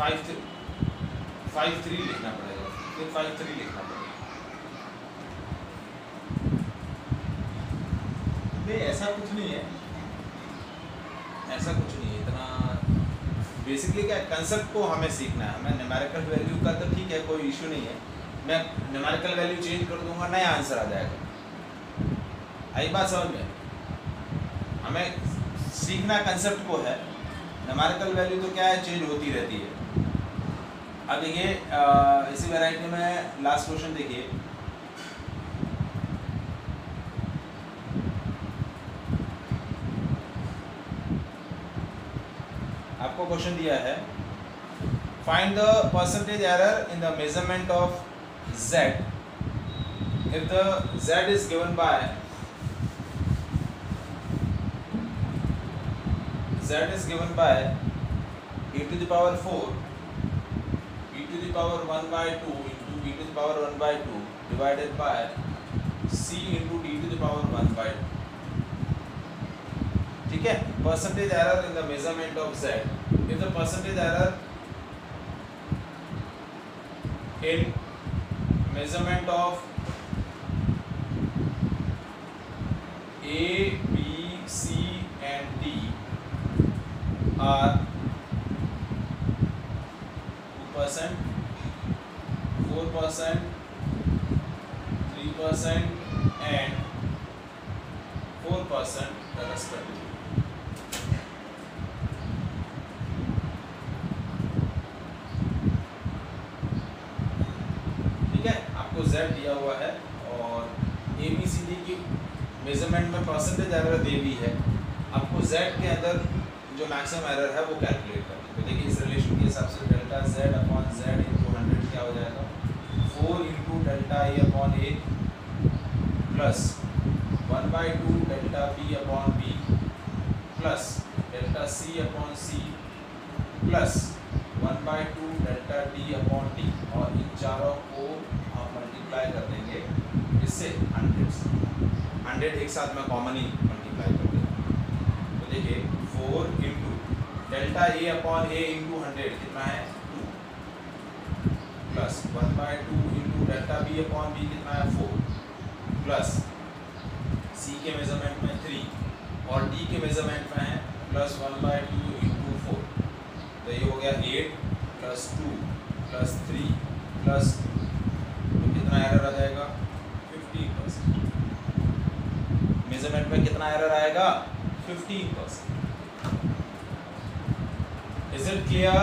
53 लिखना पड़ेगा, फिर 53 लिखना पड़ेगा। नहीं ऐसा कुछ नहीं है, ऐसा कुछ नहीं है इतना। बेसिकली क्या कंसेप्ट को हमें सीखना है। हमें न्यूमेरिकल वैल्यू का तो ठीक है, कोई इशू नहीं है, मैं न्यूमेरिकल वैल्यू चेंज कर दूंगा, नया आंसर आ जाएगा। आई बात समझ में? हमें सीखना कंसेप्ट को है, न्यूमेरिकल वैल्यू तो क्या है, चेंज होती रहती है। अब देखिए इसी वैरायटी में लास्ट क्वेश्चन देखिए, आपको क्वेश्चन दिया है find the percentage error in the measurement of z if the z is given by e to the power 4 e to the power 1 by 2 into e to the power 1 by 2 divided by c into d to the power 1 by 2। ठीक है, percentage error in the measurement of z if the percentage error in measurement of A, B, C and D are 2%, 4%, 3% and 4% respectively। Z दिया हुआ है और ABCD की measurement में percentage error दे दी है, आपको Z के अंदर जो मैक्सिमम एरर है वो कैलकुलेट करना है। तो देखिए इस रिलेशन के हिसाब से delta Z upon Z into 100 क्या हो जाएगा, 4 into delta A upon A plus 1/2 delta B upon B plus delta C upon C plus 1/2 delta D upon D, और इन चारों को हम मल्टीप्लाई कर देंगे इससे 100 से। 100 एक साथ में कॉमन ही मल्टीप्लाई कर देंगे। तो देखिए 4 into delta A upon A into 100 कितना है 2 plus 1/2 into delta B upon B कितना है 4 प्लस C के मेजरमेंट में 3 और D के मेजरमेंट में है प्लस 1/2 इंटू 4। तो ये हो गया 8 प्लस 2 प्लस 3 प्लस कितना एरर आ जाएगा 15%। मेजरमेंट में कितना एरर आएगा 15%। Is it clear?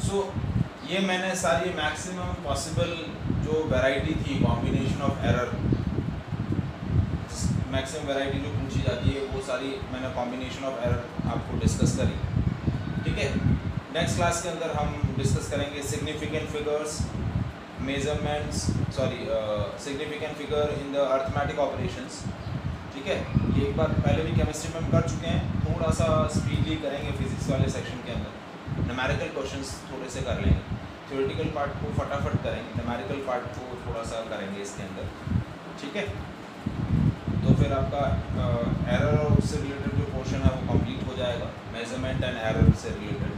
सो ये मैंने सारी मैक्सिमम पॉसिबल जो वैरायटी थी combination of error, maximum variety जो पूछी जाती है वो सारी मैंने कॉम्बिनेशन ऑफ एरर आपको डिस्कस करी। ठीक है, नेक्स्ट क्लास के अंदर हम डिस्कस करेंगे significant figures, measurements, significant figure in the arithmetic operations. ठीक है, ये एक बार पहले भी केमिस्ट्री में हम कर चुके हैं, थोड़ा सा स्पीडली करेंगे फिजिक्स वाले सेक्शन के अंदर। न्यूमेरिकल क्वेश्चंस थोड़े से कर लेंगे, थ्योरेटिकल पार्ट को फटाफट करेंगे, न्यूमेरिकल पार्ट को थोड़ा सा करेंगे इसके अंदर। ठीक है, तो फिर आपका एरर और उससे रिलेटेड जो पोर्शन है वो कंप्लीट हो जाएगा, मेजरमेंट एंड एरर से रिलेटेड।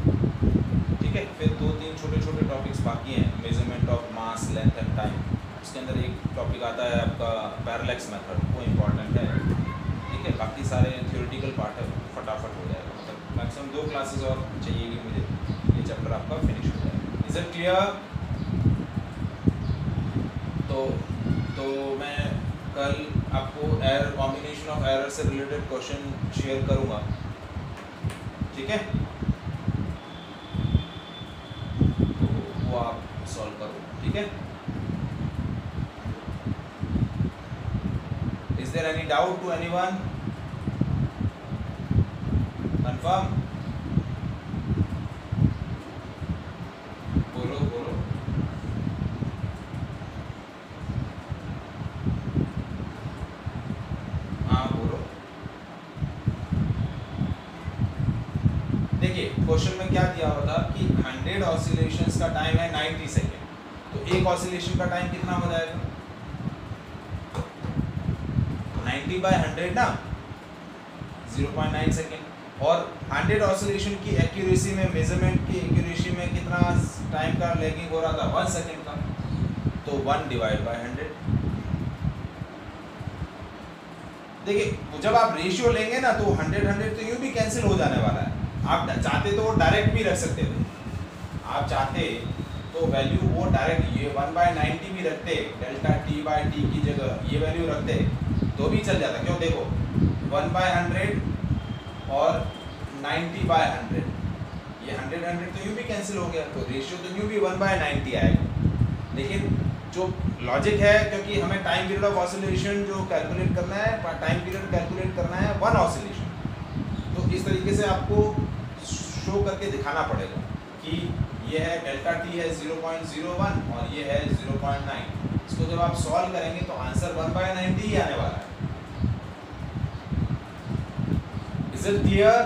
ठीक है, फिर 2-3 छोटे छोटे टॉपिक्स बाकी हैं, measurement of mass, length and time. उसके अंदर एक टॉपिक आता है आपका पैरेलैक्स मेथड, वो इम्पॉर्टेंट है। ठीक है, बाकी सारे थ्योरेटिकल पार्ट है फटाफट हो जाएगा, मतलब मैक्सिमम 2 क्लासेस और चाहिएगी मुझे, ये चैप्टर आपका फिनिश हो जाएगा। Is it clear? तो मैं कल आपको एरर, कॉम्बिनेशन ऑफ एरर से रिलेटेड क्वेश्चन शेयर करूंगा। ठीक है, तो वो आप सॉल्व करो। ठीक है, is there any doubt to anyone? Confirm? बोलो बोलो। देखिए क्वेश्चन में क्या दिया हुआ था कि 100 ऑसिलेशंस का टाइम है 90 सेकेंड, तो एक ऑसिलेशन का टाइम कितना हो जाएगा 90/100 ना, 0.9 सेकेंड। और 100 ऑसिलेशन की एक्यूरेसी में, मेजरमेंट की एक्यूरेसी में कितना टाइम का लैगिंग हो रहा था, 1 सेकेंड का। तो 1 डिवाइड बाय 100। देखिए जब आप रेशियो लेंगे ना तो 100 तो यूँ भी कैंसिल हो जाने वाला है। आप चाहते तो वो डायरेक्ट भी रख सकते थे, आप चाहते तो वैल्यू वो डायरेक्ट ये 1/90 भी रखते, डेल्टा टी बाई टी की जगह ये वैल्यू रखते तो भी चल जाता। क्यों, देखो 1/100 और 90/100, ये 100 तो यूँ भी कैंसिल हो गया, तो रेशियो तो यूँ भी 1/90 आएगा। लेकिन जो लॉजिक है, क्योंकि हमें टाइम पीरियड ऑफ ऑसिलेशन जो कैलकुलेट करना है, टाइम पीरियड कैलकुलेट करना है 1 ऑसिलेशन, तो इस तरीके से आपको शो करके दिखाना पड़ेगा कि ये है डेल्टा टी है 0.01 और ये है 0.9। इसको जब आप सॉल्व करेंगे तो आंसर 1/90 ही आने वाला है। Is it clear?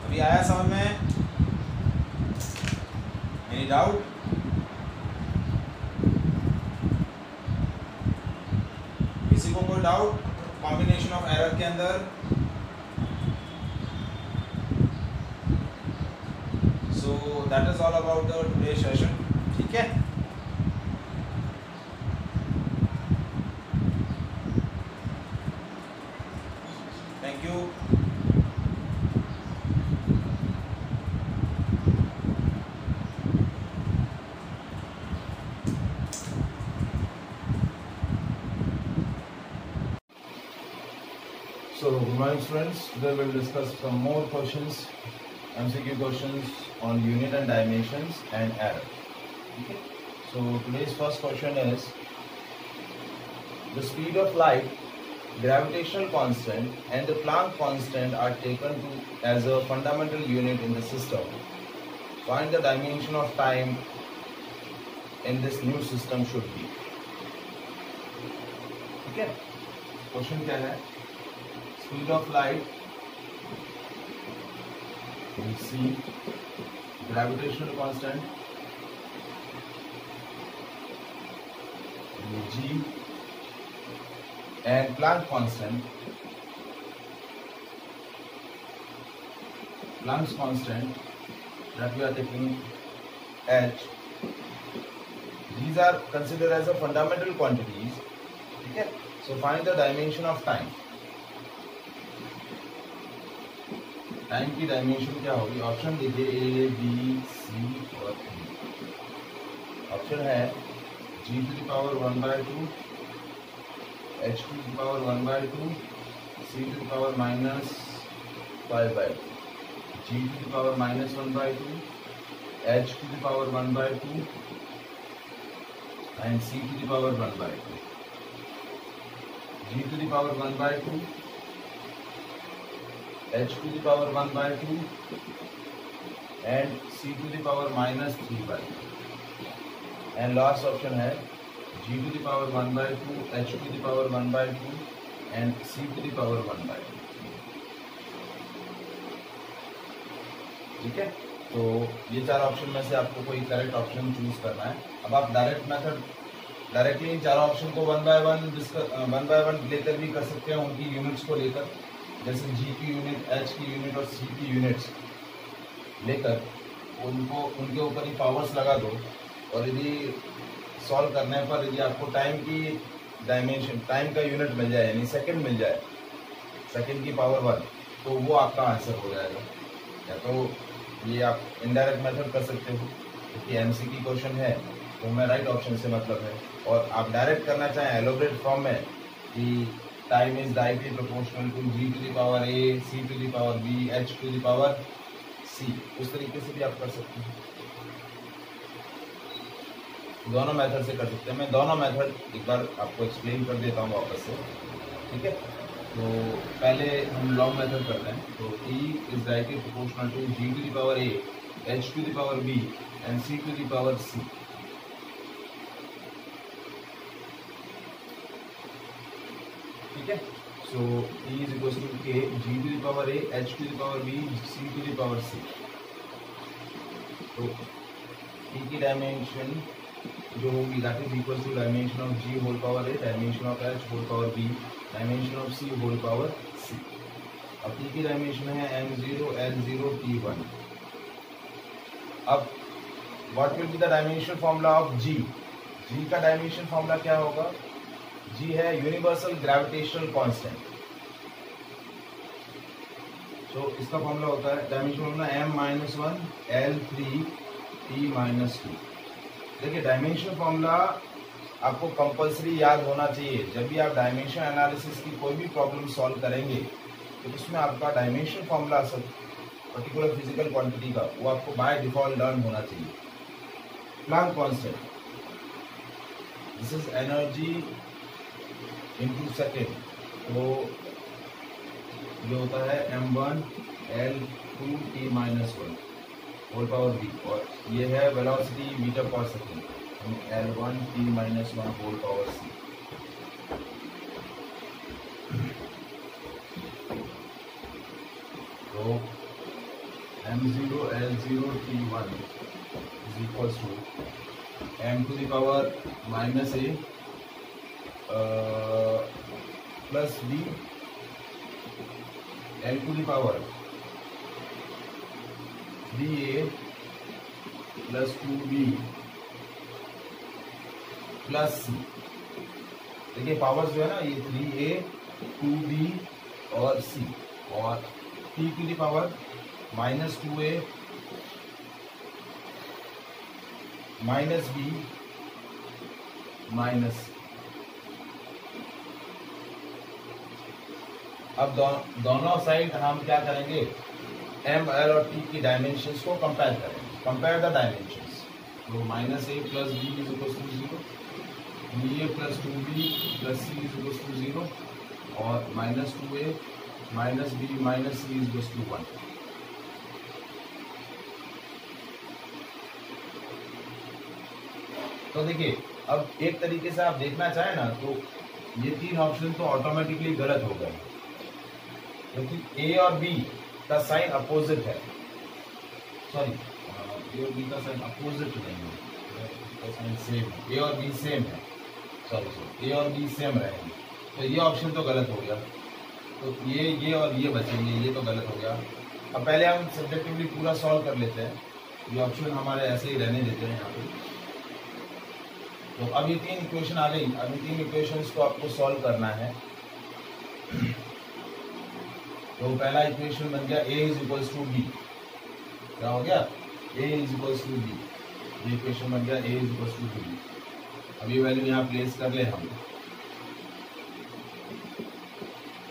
अभी आया समझ में? Any doubt? किसी को कोई डाउट कॉम्बिनेशन ऑफ एरर के अंदर? So that is all about the today's session. ठीक है? Thank you. So, good morning students. Today we will discuss some more questions, MCQ questions on unit and dimensions and error. Okay. So today's first question is, the speed of light, gravitational constant and the Planck constant are taken to as a fundamental unit in the system. Find the dimension of time in this new system should be. ठीक है, question क्या है? Speed of light, c, gravitational constant g, and Planck constant. Planck's constant that we are taking h. These are considered as a fundamental quantities. Okay, so find the dimension of time. Time की dimension क्या होगी? Option देखिए A B C और ई। Option है g to the power 1/2, h to the power 1/2, c to the power -5/2, g to the power -1/2, h to the power 1/2 and c to the power 1/2. g to the power 1/2, h to the power 1/2 and c to the power -3/2. And last option है g to the power 1/2, h to the power 1/2 and c to the power 1/2. ठीक है, तो ये चार option में से आपको कोई करेक्ट ऑप्शन चूज करना है। अब आप डायरेक्टली इन चारों ऑप्शन को 1 बाय 1 लेकर भी कर सकते हैं, उनकी यूनिट्स को लेकर, जैसे g की यूनिट, h की यूनिट और c की यूनिट्स लेकर उनको उनके ऊपर ही पावर्स लगा दो, और यदि सॉल्व करने पर यदि आपको टाइम की डायमेंशन, टाइम का यूनिट मिल जाए, यानी सेकंड मिल जाए, सेकंड की पावर 1, तो वो आपका आंसर हो जाएगा। या तो ये आप इनडायरेक्ट मेथड कर सकते हो, क्योंकि एमसीक्यू क्वेश्चन है तो हमें राइट ऑप्शन से मतलब है, और आप डायरेक्ट करना चाहें एलोबरेट फॉर्म में कि time is directly proportional to g to the power a, c to the power b, h to the power c, उस तरीके से भी आप कर सकते हैं। दोनों मेथड से कर सकते हैं। मैं दोनों मेथड एक बार आपको एक्सप्लेन कर देता हूँ वापस से, ठीक है। तो पहले हम लॉन्ग मेथड करते हैं। तो E is directly proportional to g to the power a, h to the power b and c to the power c। ठीक है, so E is equal to k, g to the power a, h to the power b, c to the power c। तो E की dimension जो होगी that is equal to dimension of g whole power a, dimension of h whole power b dimension of C whole power C. अब T की dimension है m0 l0 t1। अब what will be the dimension formula of G. G का dimension formula क्या होगा? जी है universal gravitational constant. तो इसका फॉर्मूला होता है dimension formula m-1 l3 t-2। देखिए डायमेंशन फॉर्मूला आपको कंपल्सरी याद होना चाहिए। जब भी आप डायमेंशन एनालिसिस की कोई भी प्रॉब्लम सॉल्व करेंगे तो उसमें आपका dimension formula particular physical quantity का वो आपको बाय डिफॉल्ट लर्न होना चाहिए। Planck constant, this is energy into second. तो ये होता है m1 l2 t-1 whole power v, और ये है velocity metre per second l1 t-1 whole power c। तो m0 l0 t1 is equals to m to the power minus a plus b l to the power 3a plus 2b plus C. देखिए powers जो है ना ये 3a 2b और c, और t की power -2a -b minus. अब दोनों साइड हम क्या करेंगे, m, l और t की डायमेंशंस को कंपेयर करेंगे। Compare the dimensions. तो -a plus b is equal to 0, ba plus 2b plus c is equal to 0, और -2a minus b minus c is equal to 1। तो देखिए अब एक तरीके से आप देखना चाहें ना तो ये तीन ऑप्शन तो ऑटोमेटिकली गलत हो गए, क्योंकि ए और बी का साइन अपोजिट है। सॉरी, ए और बी का साइन अपोजिट नहीं है, का साइन सेम है। ए और बी सेम है, सॉरी ए और बी सेम रहेंगे, तो ये ऑप्शन तो गलत हो गया। तो ये और ये बचेंगे, ये तो गलत हो गया। अब पहले हम सब्जेक्टिवली पूरा सॉल्व कर लेते हैं, ये ऑप्शन हमारे ऐसे ही रहने देते हैं यहाँ पे। तो अब ये तीन इक्वेशन आ गई, अब इन तीन इक्वेशंस को आपको सॉल्व करना है। तो पहला इक्वेशन बन गया a is equals to b। क्या हो गया? a is equals to b। ये इक्वेशन बन गया a is equals to b। अब ये वैल्यू यहाँ प्लेस कर ले हम।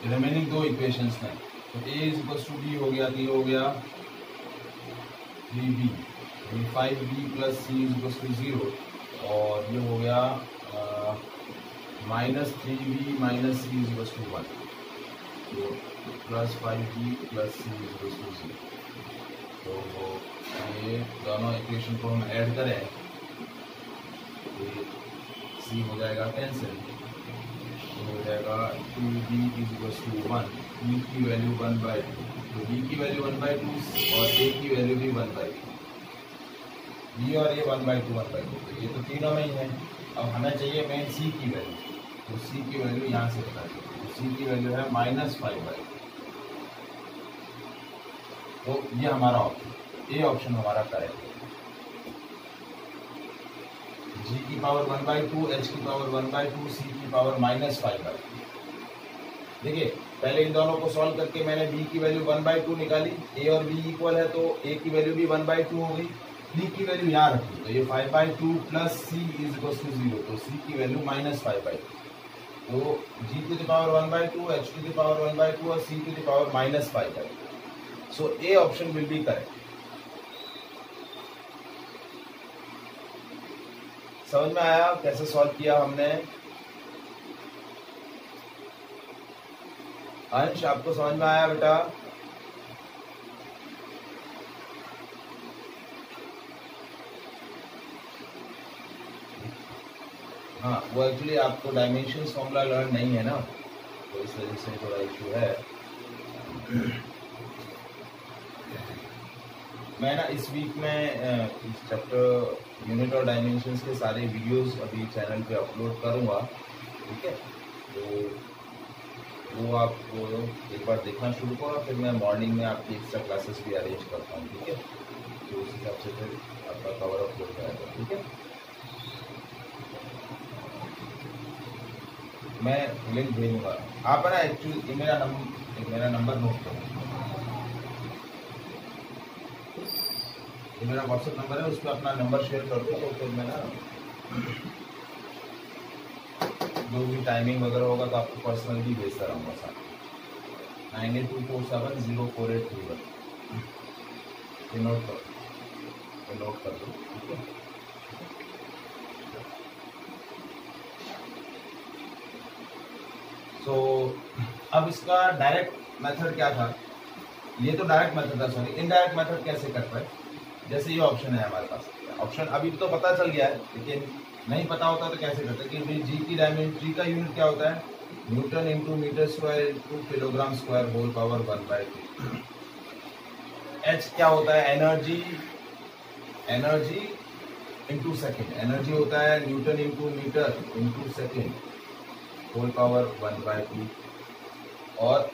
रिमेनिंग दो इक्वेशंस में तो a is equals to b हो गया, तो हो गया 3b, 5b plus c is equals to 0, और ये हो गया -3b minus c is equals to 1, तो plus 5b plus c is equals to 0। तो ये दोनों इक्वेशन को हम ऐड करें तो c हो जाएगा कैंसिल, तो हो जाएगा 2b is equals to 1, b की वैल्यू 1/2, तो b की वैल्यू 1/2 और a की वैल्यू भी 1/2, b और a 1/2 1/2, तो ये तो तीनों में ही है। अब हमें चाहिए मेन c की वैल्यू, तो c की वैल्यू यहाँ से बता दें, तो c की वैल्यू है -5/2। तो ये हमारा ऑप्शन, ए ऑप्शन हमारा करेक्ट है। g की पावर 1/2, h की पावर 1/2, c की पावर -5/2। देखिए पहले इन दोनों को सॉल्व करके मैंने b की वैल्यू 1/2 निकाली, a और b इक्वल है तो a की वैल्यू भी 1/2 हो गई, c की वैल्यू यहाँ रखी, तो ये 5/2 plus c is equal to 0, तो c की वैल्यू -5/2। तो g to the power 1/2, h to the power 1/2 और c to the power -5/2। So A option will be correct. समझ में आया कैसे सॉल्व किया हमने? अंश आपको समझ में आया बेटा? हाँ, वो एक्चुअली आपको डायमेंशंस फॉर्मूला लर्न नहीं है ना, तो इस वजह से थोड़ा इशू है। मैं ना इस वीक में इस चैप्टर यूनिट और डायमेंशंस के सारे वीडियोस अभी चैनल पे अपलोड करूँगा, ठीक है? तो वो आप एक बार देखना शुरू करो, फिर मैं मॉर्निंग में आपकी एक्स्ट्रा क्लासेस भी अरेंज करता हूँ, ठीक है। तो उस हिसाब से फिर आपका कवर अप हो जाएगा, ठीक है। मैं लिंक भेजूंगा, आप है ना एक्चुअली मेरा नंबर नोट करो, ये मेरा व्हाट्सएप नंबर है, उस पर अपना नंबर शेयर कर दो, तो फिर मैं ना जो भी टाइमिंग वगैरह होगा तो आपको पर्सनल भी भेजता रहूँगा साथ। 9824704831 ये नोट कर दो, ठीक है। तो अब इसका डायरेक्ट मेथड क्या था, ये तो डायरेक्ट मेथड था, सॉरी इनडायरेक्ट मेथड कैसे करता है। जैसे ये ऑप्शन है हमारे पास, ऑप्शन अभी तो पता चल गया है, लेकिन नहीं पता होता तो कैसे करते हैं कि जी की डायमेंशन, जी का यूनिट क्या होता है, newton into metre square into kilogram square whole power 1/2। H क्या होता है, एनर्जी इंटू सेकेंड, एनर्जी होता है newton into metre into second whole power 1/2। और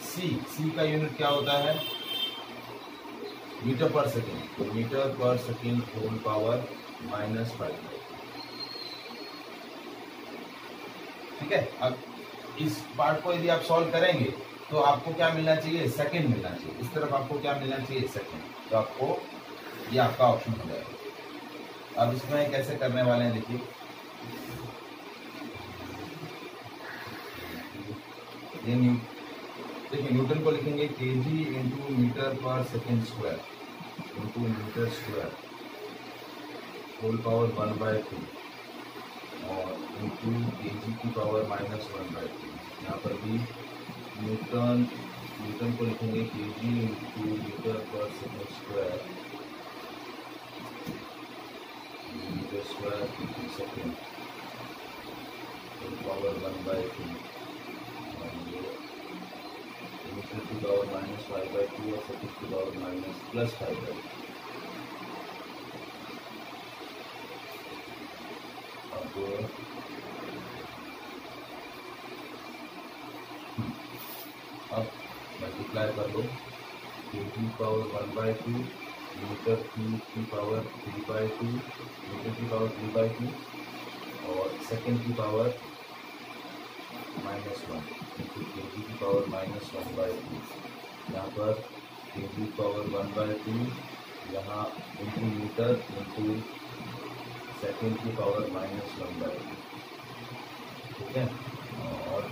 सी का यूनिट क्या होता है, मीटर पर सेकेंड, तो metre per second whole power -5। ठीक है। अब इस पार्ट को यदि आप सॉल्व करेंगे तो आपको क्या मिलना चाहिए, सेकेंड मिलना चाहिए। इस तरफ आपको क्या मिलना चाहिए, सेकेंड। तो आपको ये आपका ऑप्शन हो जाएगा। अब इसमें कैसे करने वाले हैं देखिए, ये देखिए न्यूटन को लिखेंगे kg into metre per second square into metre square whole power 1/2 और इंटू केजी की पावर -1/2। यहाँ पर भी न्यूटन को लिखेंगे kg into metre per second square metre square into second whole power 1/2 और ये मीटर की पावर -5/2 और सेकेंड की पावर +5/2। अब मल्टीप्लाई कर लो, केजी पावर 1/2 मीटर की पावर 3/2 मीटर की पावर 3/2 और सेकेंड की पावर -1 इंटू केजी की पावर -1/2। यहाँ पर केजी पावर 1/2, यहाँ इंटू मीटर इंटू सेकेंड की पावर -1/2। ठीक है। और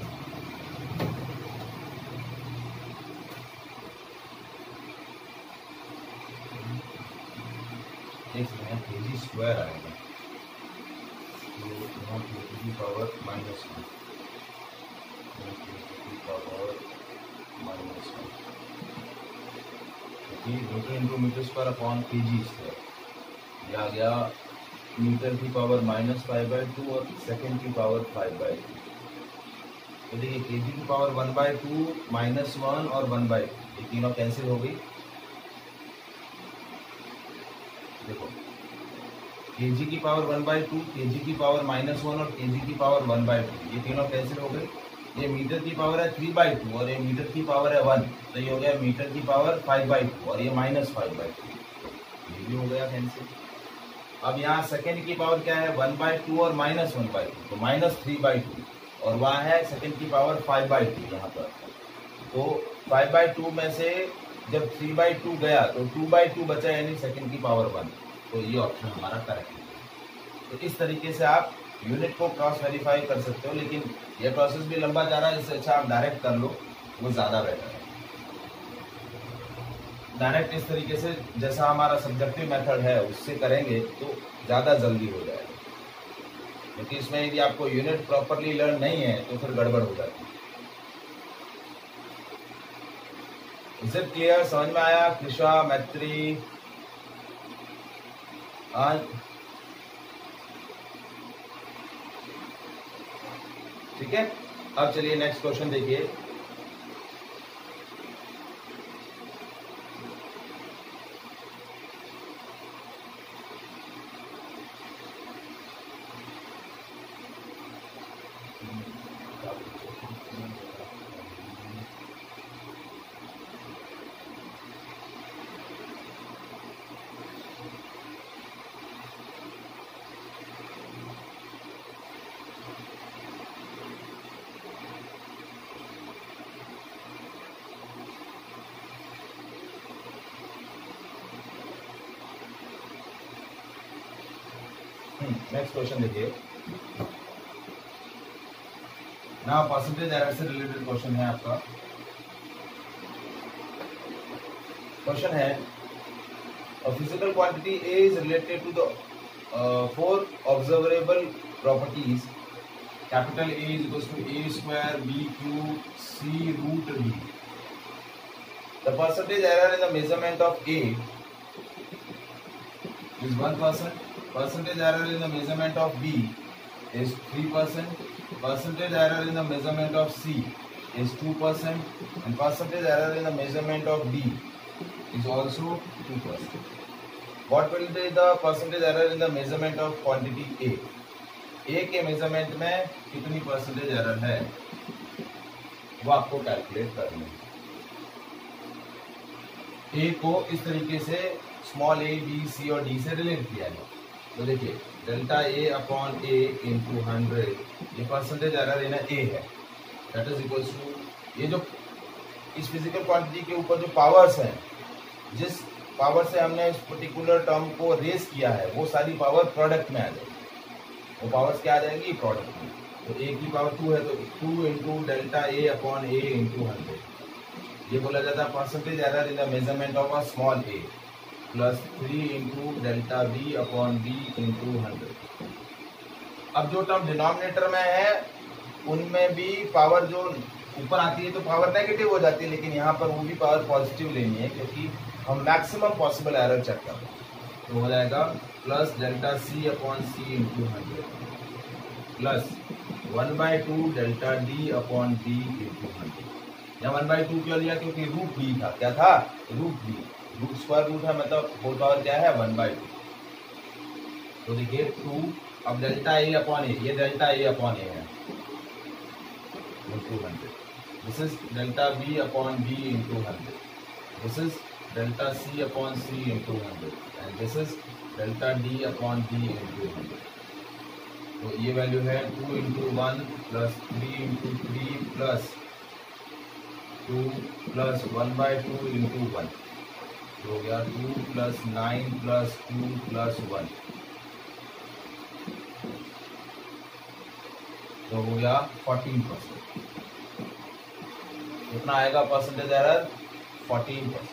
इसमें केजी स्क्वायर आएगा, तो यहाँ केजी की पावर -1 केजी की पावर -1 क्योंकि newton into metre square upon kg square, ये आ गया मीटर की पावर -5/2 और सेकेंड की पावर 5/2। तो देखिए केजी की पावर 1/2 -1 और 1/2 ये तीनों कैंसिल हो गई। देखो केजी की पावर 1/2, केजी की पावर -1 और केजी की पावर 1/2 ये तीनों कैंसिल हो गई। ये मीटर की पावर है 3/2 और ये मीटर की पावर है 1, तो ये हो गया मीटर की पावर 5/2 और ये -5/2, ये भी हो गया कैंसिल। अब यहाँ सेकेंड की पावर क्या है, 1/2 और -1/2, तो -3/2 और वहाँ है सेकेंड की पावर 5/2 यहाँ पर। तो 5/2 में से जब 3/2 गया तो 2/2 बचा, यानी सेकेंड की पावर 1। तो ये ऑप्शन हमारा करेक्ट है। तो इस तरीके से आप यूनिट को क्रॉस वेरीफाई कर सकते हो, लेकिन ये प्रोसेस भी लंबा जा रहा है, इससे अच्छा आप डायरेक्ट कर लो, वो ज़्यादा बेटर है। डायरेक्ट इस तरीके से जैसा हमारा सब्जेक्टिव मेथड है उससे करेंगे तो ज़्यादा जल्दी हो जाएगा, क्योंकि इसमें यदि आपको यूनिट प्रॉपरली लर्न नहीं है तो फिर गड़बड़ हो जाती है। इज इट क्लियर, समझ में आया? कृष्णा, मैत्री, ठीक है। अब चलिए नेक्स्ट क्वेश्चन देखिए। नेक्स्ट क्वेश्चन देखिए ना, परसेंटेज एरर से रिलेटेड क्वेश्चन है आपका। क्वेश्चन है a physical quantity A is related to the four observable properties capital A is equals to A square B cube C root B. The percentage error in the measurement of A is 1%. Percentage error in the measurement of B is 3%. Percentage error in the measurement of C is 2%. And percentage error in the measurement of D is also 2%. What will be the percentage error in the measurement of quantity A? A के measurement में कितनी percentage error है वो आपको calculate करनी है। ए को इस तरीके से स्मॉल ए बी सी और डी से रिलेट किया है। तो देखिए delta A upon A into 100 ये परसेंटेज एरर इन ए है, दैट इज इक्वल्स टू ये जो इस फिजिकल क्वांटिटी के ऊपर जो पावर्स हैं, जिस पावर से हमने इस पर्टिकुलर टर्म को रेस किया है वो सारी पावर प्रोडक्ट में आ जाएगी। वो पावर्स क्या आ जाएंगी? प्रोडक्ट में। तो ए की पावर 2 है तो 2 into delta A upon A into 100 ये बोला जाता है percentage error in the measurement of a small A plus 3 into delta B upon B into 100। अब जो टर्म डिनोमिनेटर में है उनमें भी पावर जो ऊपर आती है तो पावर नेगेटिव हो जाती है, लेकिन यहाँ पर वो भी पावर पॉजिटिव लेनी है क्योंकि हम मैक्सिमम पॉसिबल एरर चेक कर रहे हैं। तो हो जाएगा plus delta C upon C into 100 plus 1/2 delta D upon D into 100। यहाँ 1/2 क्यों लिया? क्योंकि रूट डी था। क्या था? Root D. Root square root है मतलब होल पावर क्या है? 1/2। तो देखिए 2 अब डेल्टा ए अपॉन ए, ये डेल्टा ए अपॉन ए है 200। This is delta B upon B into 100। This is delta C upon C into 100 and this is delta D upon D into 100। तो ये value है 2 into 1 plus 3 into 3 plus 2 plus 1/2 into 1 हो गया 2 plus 9 plus 2 plus 1 तो हो गया 14%। कितना आएगा percentage error? 14%।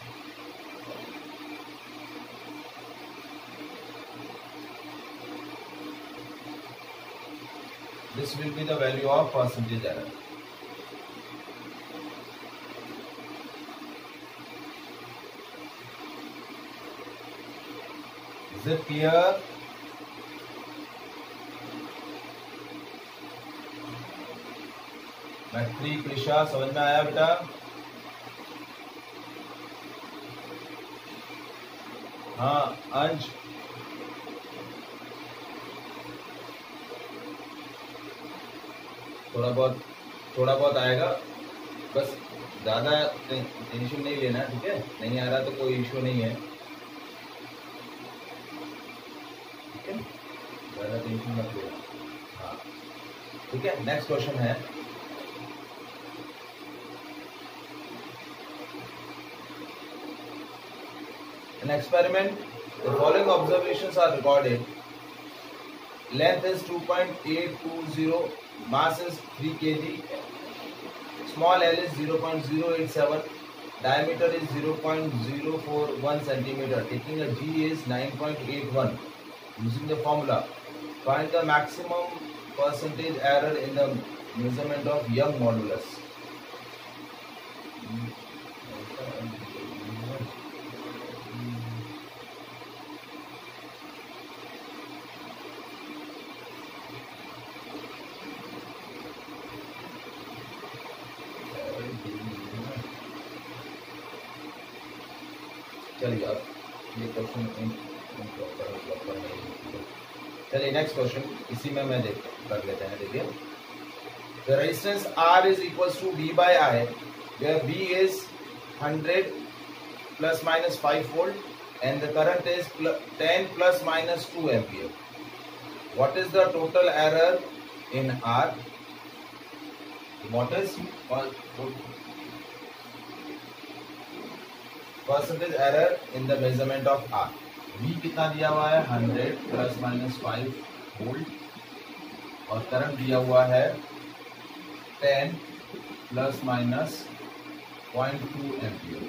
This will be the value of percentage error. Is it clear? Maitri Krisha समझ में आया बेटा? हाँ अंश थोड़ा बहुत आएगा, बस ज़्यादा टेंशन नहीं लेना, ठीक है? नहीं आ रहा तो कोई इशू नहीं है, ठीक है? ज़्यादा टेंशन मत लेना। हाँ ठीक है। नेक्स्ट क्वेश्चन है an experiment. The following observations are recorded. Length is 2.820, mass is 3 kg, small l is 0.087, diameter is 0.041 centimeter, taking a g is 9.81. Using the formula, find the maximum percentage error in the measurement of Young modulus. चलिए अब ये question चलिए next question इसी में मैं कर लेते हैं। देखिए the resistance R is equals to V by I where V is 100 plus minus 5 volt and the current is 10 plus minus 2 ampere. What is the total error in R? What is percentage error in the measurement of R? V कितना दिया हुआ है? 100 plus minus 5 volt और current दिया हुआ है 10 plus minus 0.2 ampere.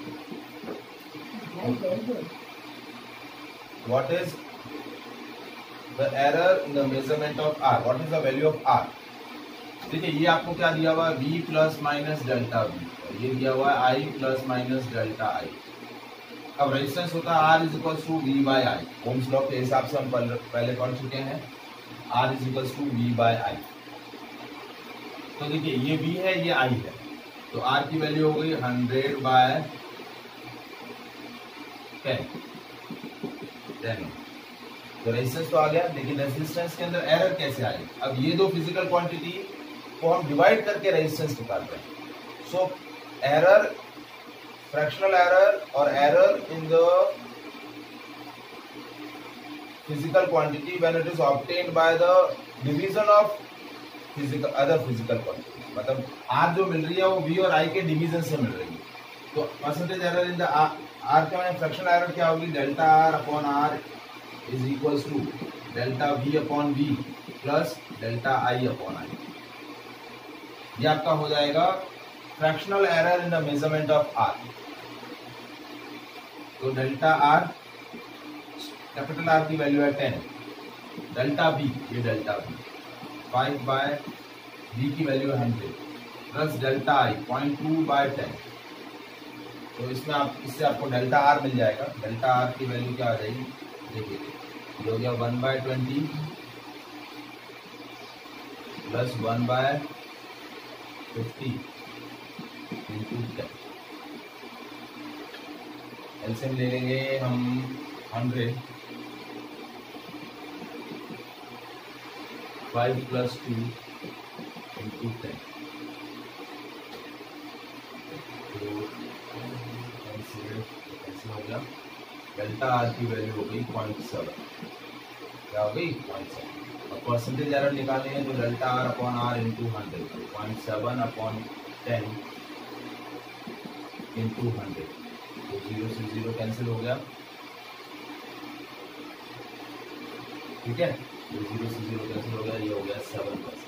What is the error in the measurement of R? What is the value of R? देखिए ये आपको क्या दिया हुआ है, V plus minus delta V, ये दिया हुआ है I plus minus delta I। अब रेजिस्टेंस होता है R is equal to V by I. Ohm's law के हिसाब से हम पहले पढ़ चुके हैं, R is equal to V by I. तो देखिए ये V है, ये I है, तो R की वैल्यू हो गई 100 बाय 10। तो रेजिस्टेंस तो आ गया, लेकिन रेजिस्टेंस के अंदर एरर कैसे आए? अब ये दो फिजिकल क्वांटिटी को हम डिवाइड करके रेजिस्टेंस निकाल रहे हैं। सो एरर, फ्रैक्शनल एरर और error in the physical quantity when it is obtained by the division of physical other physical quantity, मतलब आर जो मिल रही है वो वी और आई के डिवीजन से मिल रही है। तो percentage error in the R के माने फ्रैक्शनल एरर क्या होगी, delta R upon R is equals to delta V upon V plus delta I upon I. ये आपका हो जाएगा fractional error in the measurement of R. तो डेल्टा आर, कैपिटल आर की वैल्यू है 10, डेल्टा बी, ये डेल्टा बी 5 बाय बी की value 100 plus delta I 0.2 by 10। तो इसमें आप इससे आपको डेल्टा आर मिल जाएगा। डेल्टा आर की वैल्यू क्या आ जाएगी, देखिए ये हो गया 1/20 प्लस 1/50 इंटू 10। एलसीएम ले लेंगे हम 100, 5 प्लस 2 इंटू 10। तो ऐसे हो गया, डेल्टा आर की वैल्यू हो गई 0.7। क्या हो गई, 0.7। और परसेंटेज एरर निकालनी है तो delta R upon R into 100, 0.7 upon 10 into 100। तो 0 से 0 कैंसिल हो गया, ठीक है। तो 0 से 0 कैंसिल हो गया, ये हो गया 7%।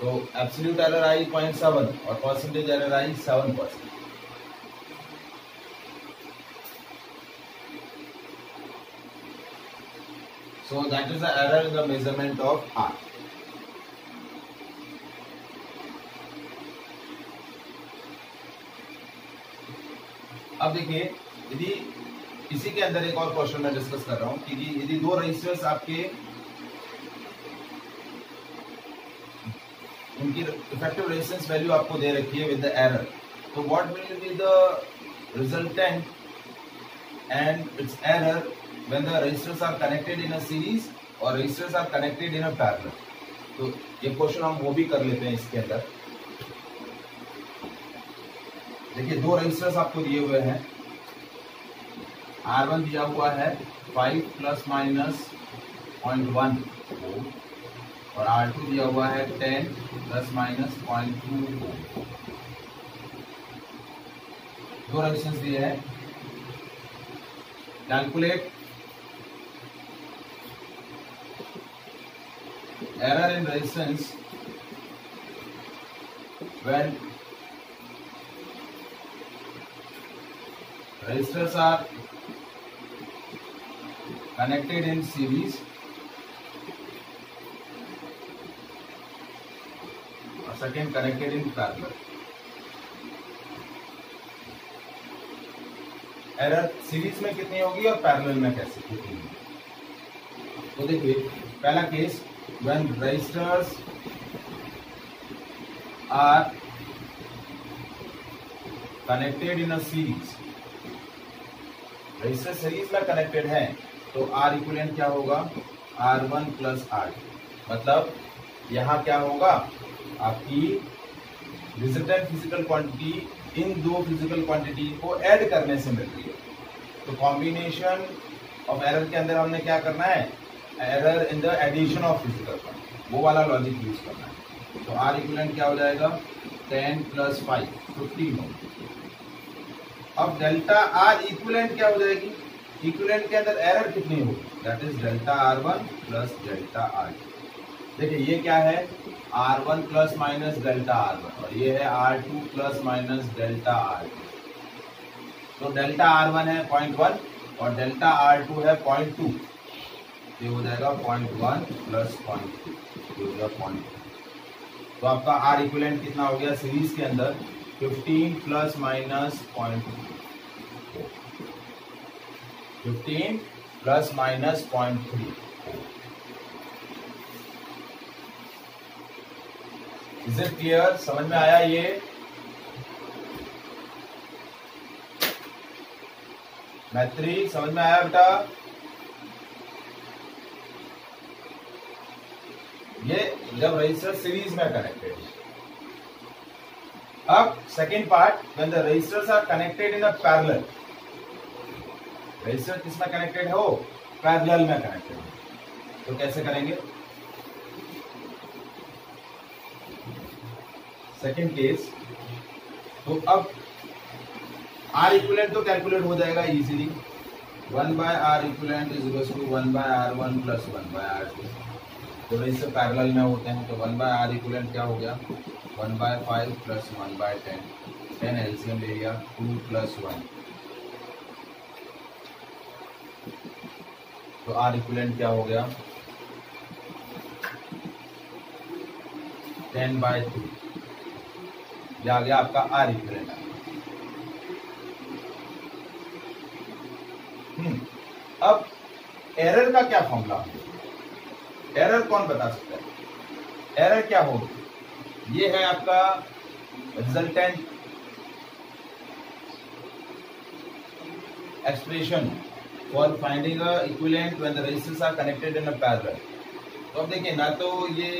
तो एब्सोल्यूट एरर आई 0.7 और percentage error I 7%। So that is the error in the measurement of R. अब देखिए, यदि इसी के अंदर एक और क्वेश्चन मैं डिस्कस कर रहा हूं कि यदि दो रेजिस्टर्स आपके उनकी इफेक्टिव रेजिस्टेंस वैल्यू आपको दे रखी है विद द एरर, तो what will be the resultant and it's error when the resistors are connected in a series or resistors are connected in a parallel। तो ये क्वेश्चन हम वो भी कर लेते हैं इसके अंदर। देखिए दो रेजिस्टर्स आपको दिए हुए हैं, R1 दिया हुआ है 5 प्लस माइनस 0.1 ओम और R2 दिया हुआ है 10 प्लस माइनस 0.2 ओम। दो रेजिस्टेंस दिए हैं। Calculate error in resistance when resistors are connected in series or second connected in parallel। Error series में कितनी होगी और पैरेलल में कैसे कितनी होगी? तो देखिए पहला case, when resistors are connected in a series, resistor series में कनेक्टेड है तो R इक्विवेलेंट क्या होगा, R1 प्लस R2। मतलब यहाँ क्या होगा, आपकी रिजल्टेंट फिजिकल क्वांटिटी इन दो फिजिकल क्वांटिटी को ऐड करने से मिल रही है। तो कॉम्बिनेशन ऑफ एरर के अंदर हमने क्या करना है, error in the addition of physical quantity, वो वाला लॉजिक यूज करना है। तो R इक्विवेलेंट क्या हो जाएगा, 10 प्लस 5 15 हो। अब डेल्टा R इक्विवेलेंट क्या हो जाएगी, इक्विवेलेंट के अंदर एरर कितनी होगी, that is delta R1 plus delta R2। देखिए ये क्या है, R1 plus minus delta R1 और ये है R2 plus minus delta R2। तो डेल्टा R1 है 0.1 और डेल्टा R2 है 0.2, ये हो जाएगा 0.1 प्लस 0.2 हो गया 0.2। तो आपका R इक्विवेलेंट कितना हो गया सीरीज के अंदर 15 plus minus 0.2, 15 plus minus 0.3। Is it clear, समझ में आया ये? मैत्री समझ में आया बेटा? ये जब रजिस्टर सीरीज में कनेक्टेड है। अब second part, when the resistors are connected in a parallel, resistor किसमें कनेक्टेड हो, पैरेलल में कनेक्टेड है। तो कैसे करेंगे? सेकेंड केस, तो अब R इक्विवेलेंट तो कैलकुलेट हो जाएगा easily, 1/R equivalent is equal to 1/R1 plus 1/R2। तो इससे पैरेलल में होते हैं, तो 1/R इक्विवेलेंट क्या हो गया 1/5 प्लस 1/10, 10 एलसीएम ले लिया 2 प्लस 1, तो R इक्विवेलेंट क्या हो गया 10/2, ये आ गया आपका R इक्विवेलेंट। अब एरर का क्या फॉर्मूला है, एरर कौन बता सकता है? एरर क्या होगी, ये है आपका resultant expression for finding a equivalent when the resistors are connected in a parallel. तो अब देखिए ना, तो ये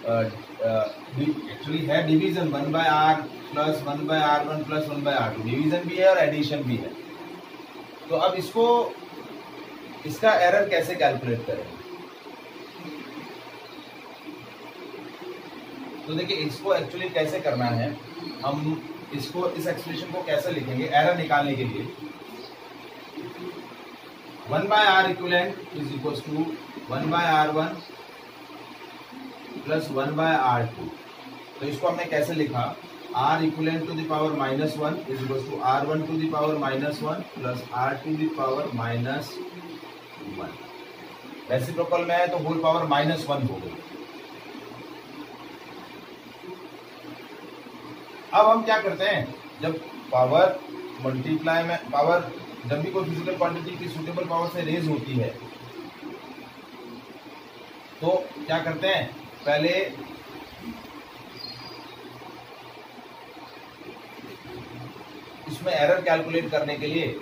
एक्चुअली है division 1/R plus 1/R1 plus 1/R2, division भी है और एडिशन भी है। तो अब इसका एरर कैसे कैलकुलेट करेंगे? तो देखिए इसको एक्चुअली कैसे करना है, हम इसको इस एक्सप्रेशन को कैसे लिखेंगे एरर निकालने के लिए। 1/R equivalent is equal to 1/R1 plus 1/R2। तो इसको हमने कैसे लिखा, R equivalent to the power -1 is equal to R1 to the power -1 plus R to the power -1। Reciprocal में है तो होल पावर -1 हो गई। अब हम क्या करते हैं, जब पावर मल्टीप्लाई में पावर, जब भी कोई फिजिकल क्वांटिटी की सुटेबल पावर से रेज होती है तो क्या करते हैं, पहले इसमें एरर कैलकुलेट करने के लिए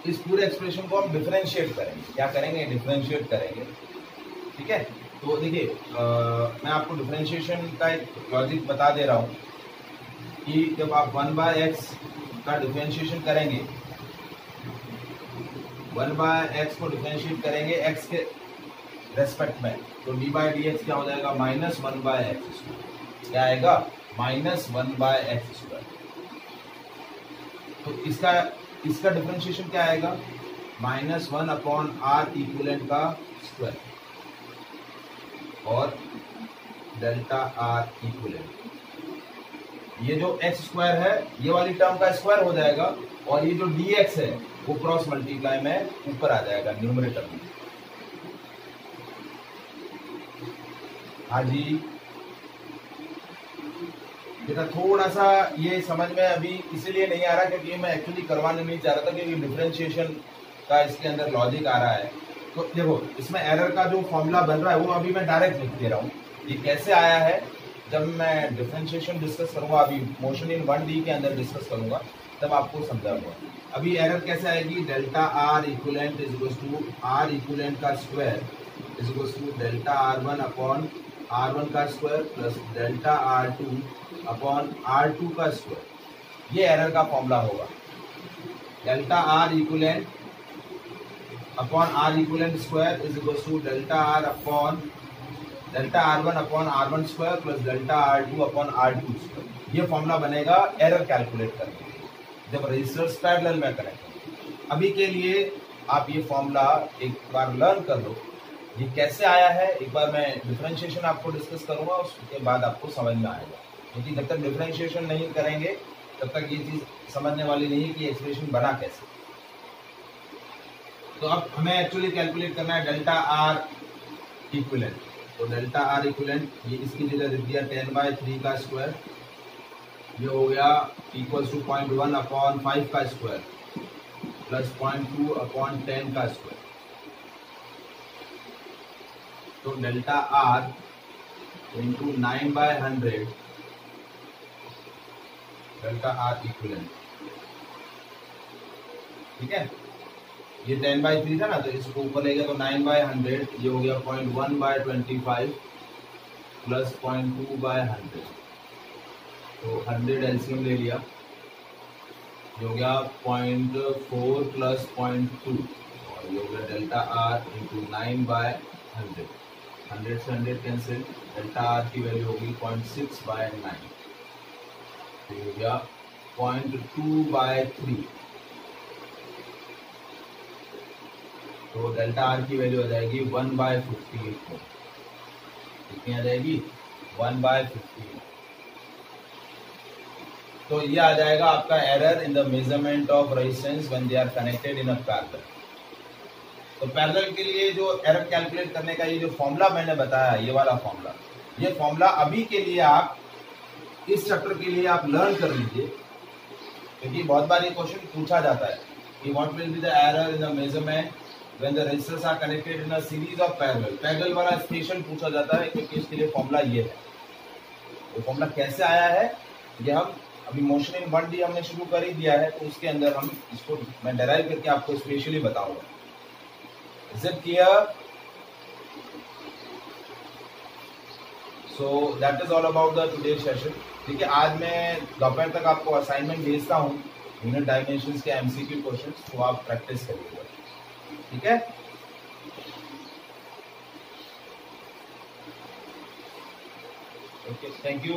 इस पूरे एक्सप्रेशन को हम डिफरेंशिएट करेंगे। क्या करेंगे, डिफरेंशिएट करेंगे। ठीक है, तो देखिए मैं आपको डिफरेंशिएशन का एक लॉजिक बता दे रहा हूं कि जब आप 1/x का डिफरेंशिएशन करेंगे, 1/x को डिफरेंशिएट करेंगे x के रेस्पेक्ट में, तो d/dx क्या हो जाएगा -1/x², क्या आएगा -1/x²। तो इसका डिफरेंशिएशन क्या आएगा -1/R इक्विवेलेंट का स्क्वायर और डेल्टा R इक्विवेलेंट। ये जो x² है ये वाली टर्म का स्क्वायर हो जाएगा और ये जो dx है वो क्रॉस मल्टीप्लाई में ऊपर आ जाएगा न्यूमरेटर में। हाँ जी बेटा, थोड़ा सा ये समझ में अभी इसीलिए नहीं आ रहा क्योंकि मैं एक्चुअली करवाने नहीं चाह रहा था, क्योंकि डिफरेंशिएशन का इसके अंदर लॉजिक आ रहा है। तो देखो इसमें एरर का जो फॉर्मूला बन रहा है वो अभी मैं डायरेक्ट लिख दे रहा हूँ। ये कैसे आया है, जब मैं डिफरेंशिएशन डिस्कस करूंगा, अभी मोशन इन 1D के अंदर डिस्कस करूंगा तब आपको समझाऊंगा। अभी एरर कैसे आएगी, delta R equivalent is equal to R equivalent का square is equal to delta R1 upon R1 का square plus delta R2 upon R2 का स्क्वायर। ये एरर का फॉर्मूला होगा, delta R equivalent upon R equivalent square is equal to delta R upon delta R1 upon R1 square plus delta R2 upon R2 square. ये formula बनेगा error calculate करने के लिए जब रजिस्टर्स पैरेलल में connect. अभी के लिए आप ये फॉर्मूला एक बार लर्न कर लो, ये कैसे आया है एक बार मैं डिफरेंशिएशन आपको डिस्कस करूंगा, उसके बाद आपको समझ में आएगा। क्योंकि जब तक डिफरेंशिएशन नहीं करेंगे तब तक ये चीज समझने वाली नहीं है कि एक्सप्रेशन बना कैसे। तो अब हमें एक्चुअली कैलकुलेट करना है डेल्टा आर इक्विवेलेंट। तो डेल्टा आर इक्विवेलेंट ये इसकी जगह लिख दिया 10/3 का स्क्वायर, ये हो गया इक्वल्स टू 0.1/5 का स्क्वायर प्लस 0.2/10 का स्क्वायर। तो delta are into 9/100 delta R equivalent, ठीक है। ये 10/3 था ना, तो इसको ऊपर ले गया तो 9/100, ये हो गया 0.1/25 प्लस 0.2/100, तो 100 एलसीएम ले लिया, ये हो गया 0.4 प्लस 0.2 और ये हो गया डेल्टा आर इंटू 9/100, 100 से 100 कैंसिल, डेल्टा आर की वैल्यू होगी 0.6/9, तो ये हो गया 0.2/3। तो डेल्टा आर की वैल्यू आ जाएगी 1/15, कितनी आ जाएगी 1/15। तो ये आ जाएगा आपका error in the measurement of resistance when they are connected in a parallel. तो पैरेलल के लिए जो एरर कैलकुलेट करने का ये जो फॉर्मूला मैंने बताया, ये वाला फॉर्मूला, ये फॉर्मूला अभी के लिए आप इस चैप्टर के लिए आप लर्न कर लीजिए, क्योंकि बहुत बार ये क्वेश्चन पूछा जाता है कि what will be the error in the measurement when the resistors are connected in a series of parallel. Parallel वाला स्पेशल पूछा जाता है क्योंकि इसके लिए फॉर्मूला ये है। तो फॉर्मूला कैसे आया है, ये हम अभी मोशन इन 1D हमने शुरू कर ही दिया है, तो उसके अंदर हम इसको मैं डेराइव करके आपको स्पेशली बताऊंगा। Is it clear? So that is all about the today session. ठीक है, आज मैं दोपहर तक आपको असाइनमेंट भेजता हूँ यूनिट डायमेंशंस के एमसीक्यू क्वेश्चंस, तो आप प्रैक्टिस करिएगा, ठीक है। Okay, thank you.